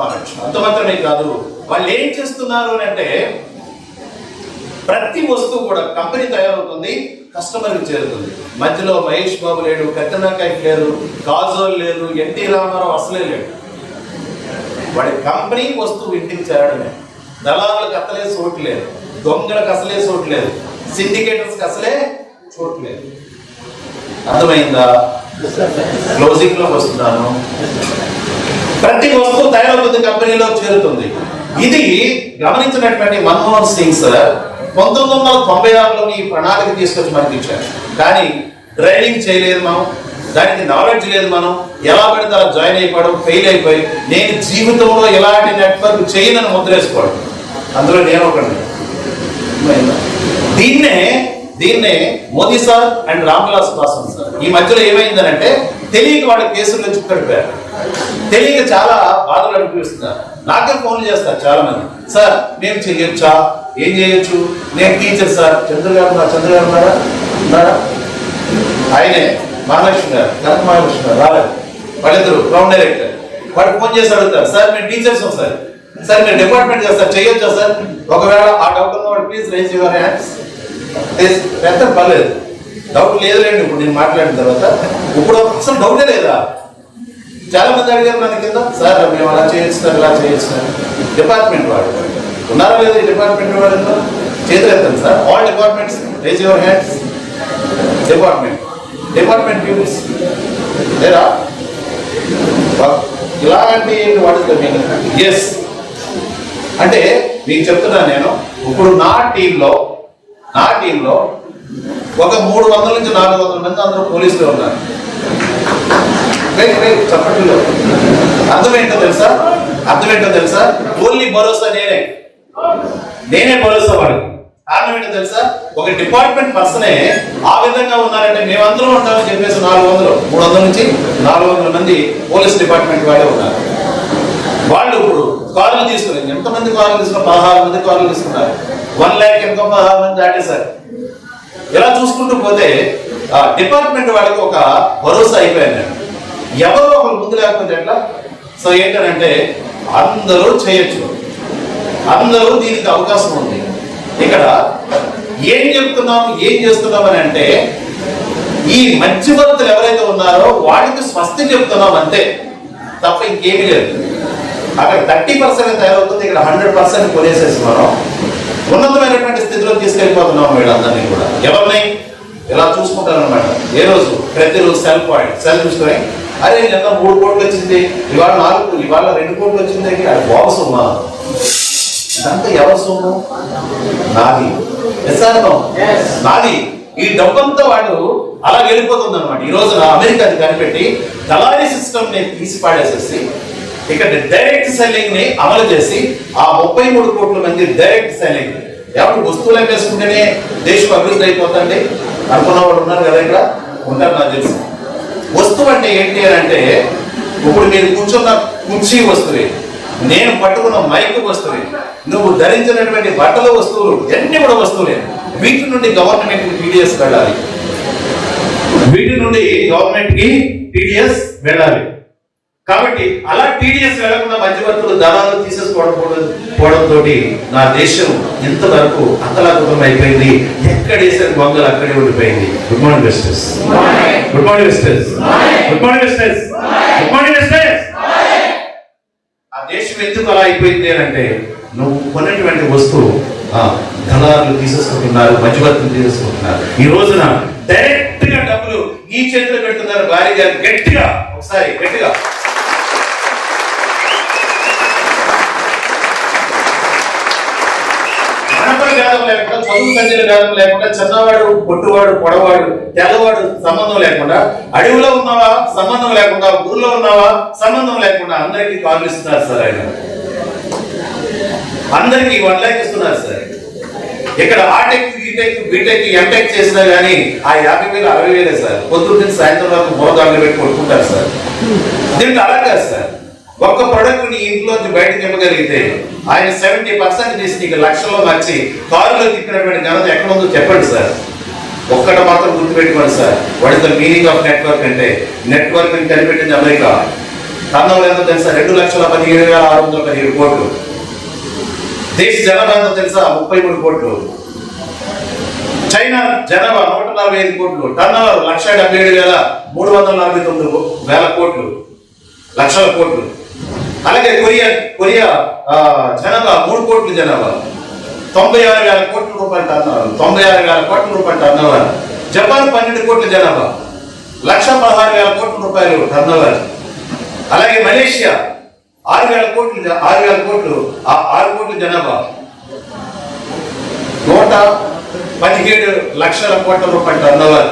మానచ్చు. అంత మాత్రమే కాదు, వాళ్ళు ఏం చేస్తున్నారు అని అంటే ప్రతి వస్తువు కూడా కంపెనీ తయారవుతుంది, కస్టమర్కి చేరుతుంది. మధ్యలో మహేష్ బాబు లేడు, కత్రినా కైఫ్ లేరు, కాజోల్ లేదు, ఎన్టీ రామారావు అసలే లేడు. వాడి కంపెనీ వస్తువు ఇంటికి చేరడమే. దళారులకు అసలే చోటు లేదు, దొంగలకు అసలే చోటు లేదు, సిండికేటర్స్కి అసలే చోటు లేదు. అర్థమైందా? క్లోజింగ్ లోకి వస్తున్నాను. ప్రతి వస్తువు తయారవుతుంది, కంపెనీలో చేరుతుంది. ఇది గమనించినటువంటి మన్మోహన్ సింగ్ సార్ 1996లోని ఈ ప్రణాళిక తీసుకొచ్చి మనకి ఇచ్చారు. కానీ డ్రైవింగ్ చేయలేదు మనం, దానికి నాలెడ్జ్ లేదు. మనం ఎలా పడితే అలా జాయిన్ అయిపోవడం, ఫెయిల్ అయిపోయి నేను జీవితంలో ఎలాంటి నెట్వర్క్ చేయనని ముద్రేసుకోవడం. అందులో నేను ఒకటి. దీన్నే Modi sir and Ram Vilas Paswan sir ఈ మధ్యలో ఏమైందనంటే తెలియక వాళ్ళ కేసుల్లో చుక్కడిపోయారు. తెలియక చాలా బాధలు అనిపిస్తున్నారు. నాకే ఫోన్లు చేస్తారు చాలా మంది, సార్ మేము చెయ్యొచ్చా, ఏం చేయొచ్చు, నేను టీచర్ సార్. చంద్రగారు ఉన్నారా? ఆయనే మహాలక్ష్మి గారు, కనక మహాలక్ష్మి గారు రాలేదు, వాళ్ళిద్దరు గ్రౌండ్ డైరెక్టర్. వాడు ఫోన్ చేసి అడుగుతారు, సార్ మేము టీచర్స్ సార్ మీరు డిపార్ట్మెంట్ చేస్తారు, చేయొచ్చా సార్? ఒకవేళ ఆ డౌట్ ఉన్నవాడు ప్లీజ్ రైజ్ యువర్ హ్యాండ్స్. పెద్ద పర్లేదు, డౌట్ లేదులేండి. ఇప్పుడు నేను మాట్లాడిన తర్వాత ఇప్పుడు అసలు డౌటే లేదా? చాలా మంది అడిగారు మన కింద, సార్ మేము అలా చేయొచ్చు, ఇలా చేయొచ్చు. డిపార్ట్మెంట్ వాడు ఉన్నారా లేదా? ఈ డిపార్ట్మెంట్ వాడు చేతులు ఎత్తండి sir. All departments raise your hands. Department peoples లేరా? ఇలాంటి వాటి ఎస్ అంటే మీకు చెప్తున్నాను నేను. ఇప్పుడు నా టీంలో ఒక 300 నుంచి 400 మంది అందరూ పోలీసులు ఉన్నారు. చెప్పట్లో అర్థమేంటో తెలుసా? ఓన్లీ భరోసా నేనే భరోసా వాడు. కారణం ఏంటో తెలుసా? ఒక డిపార్ట్మెంట్ పర్సనే ఆ విధంగా ఉన్నారంటే మేమందరం ఉంటామని చెప్పేసి 300 నుంచి 400 మంది పోలీస్ డిపార్ట్మెంట్ వాళ్ళే ఉన్నారు. వాళ్ళు ఇప్పుడు కార్లు తీసుకున్నారు. ఎంతమంది కార్లు తీసుకున్నారు? 16 మంది కార్లు తీసుకున్నారు. 1 లక్ష ఎంతో 16 మంది దాటేశారు. ఇలా చూసుకుంటూ పోతే డిపార్ట్మెంట్ వాళ్ళకి ఒక భరోసా అయిపోయింది. ఎవరో ఒకరు ముందు లేకపోతే ఎట్లా? సో ఏంటంటే అందరూ చేయొచ్చు, అందరూ దీనికి అవకాశం ఉంది. ఇక్కడ ఏం చేస్తున్నాం అని అంటే ఈ మధ్యవర్తులు ఎవరైతే ఉన్నారో వాడికి స్వస్తి చెప్తున్నాం అంతే, తప్ప ఇంకేమీ లేదు. అక్కడ 30% తయారవుతుంది, ఇక్కడ 100% కొనేసేసి మనం ఉన్నతమైనటువంటి స్థితిలో తీసుకెళ్ళిపోతున్నాం. వీళ్ళందరినీ కూడా ఎవరిని ఇలా చూసుకుంటారనమాట. ప్రతిరోజు సెల్ చూసుకొని అరే నిన్న 3 కోట్లు వచ్చింది, ఇవాళ 4, ఇవాళ 2 కోట్లు వచ్చింది, అది బాగు సొమ్మా. ఇదంతా ఎవరి సొమ్ము? నాది. నాది. ఈ డబ్బంతా వాడు అలా వెళ్ళిపోతుంది అనమాట. ఈ రోజున అమెరికా అది కనిపెట్టి దళారీ సిస్టమ్ ని తీసి పాడేసేసి ఇక్కడ డైరెక్ట్ సెల్లింగ్ ని అమలు చేసి ఆ 33 కోట్ల మంది డైరెక్ట్ సెల్లింగ్ ఎవరు వస్తువులు వేసుకుంటేనే దేశం అభివృద్ధి అయిపోతుంది అనుకున్న వాళ్ళు ఉన్నారు కదా, ఇక్కడ ఉంటారు నాకు తెలుసు. వస్తువు అంటే ఏంటి అని అంటే ఇప్పుడు మీరు కూర్చున్న కుర్చీ వస్తువే, నేను పట్టుకున్న మైక్ వస్తువే, నువ్వు ధరించినటువంటి బట్టల వస్తువులు అన్ని కూడా వస్తువులే. వీటి నుండి గవర్నమెంట్ కి టీడీఎస్ వెళ్ళాలి. కాబట్టి అలా టీడీఎస్ వెళ్లకుండా మధ్యవర్తులు దళాలు తీసేసుకోవడంతో నా దేశం ఇంతవరకు అంతలాకుతం అయిపోయింది. ఎక్కడ వేసిన గొంగలు అక్కడే ఉండిపోయింది. గుడ్ మార్నింగ్ వెస్టర్స్. ఆ దేశం ఎందుకు అలా అయిపోయింది అని అంటే నువ్వు కొన్నటువంటి వస్తువు దళారులు తీసేసుకుంటున్నారు, మధ్యవర్తులు తీసేసుకుంటున్నారు. ఈ రోజున డైరెక్ట్ గా డబ్బులు ఈ చేతిలో పెడుతున్నారు. భారీ గారు గట్టిగా భేదం లేకుండా, చదువు సంధ్యల భేదం లేకుండా, చిన్నవాడు పొట్టువాడు పొడవాడు తెల్లవాడు సంబంధం లేకుండా, అడవిలో ఉన్నావా సంబంధం లేకుండా, ఊర్లో ఉన్నావా సంబంధం లేకుండా అందరికీ కార్లు ఇస్తున్నారు సార్. ఆయన అందరికీ 1 లక్ష ఇస్తున్నారు సార్. ఇక్కడ ఆటెక్, బీటెక్, ఎంటెక్ చేసినా గానీ ఆ 50,000 60,000 సార్. పొద్దున్న నుంచి సాయంత్రం వరకు మోదాలు పెట్టి కొట్టుకుంటారు సార్. దీంట్లో అలా కాదు సార్. ఒక్క ప్రొడక్ట్ ని ఇంట్లోంచి బయటకు ఇవ్వగలిగితే ఆయన 70% చేసి నీకు లక్షల్లో మార్చి కారులో తిప్పినటువంటి ఘనత ఎక్కడ ఉందో చెప్పండి సార్. ఒక్కటి మాత్రం గుర్తుపెట్టుకోండి sir. What is the meaning of network అంటే నెట్వర్క్ కనిపెట్టింది అమెరికా. టర్నోవర్ ఎంతో తెలుసా? 2,17,617 కోట్లు. దేశ జనాభా ఎంతో తెలుసా? 33 కోట్లు. చైనా జనాభా 145 కోట్లు. టర్నోవర్ 1,77,349 కోట్లు, లక్షల కోట్లు. అలాగే కొరియా జనాభా 3 కోట్ల జనాభా, 96,000 కోట్ల రూపాయల టర్నోవర్, 96,000 కోట్ల రూపాయల టర్నోవర్. జపాన్ 12 కోట్ల జనాభా, 1,16,000 కోట్ల రూపాయలు టర్నోవర్. అలాగే మలేషియా 6,000 కోట్లు, 6 కోట్ల జనాభా, 117 లక్షల కోట్ల రూపాయల టర్నోవర్.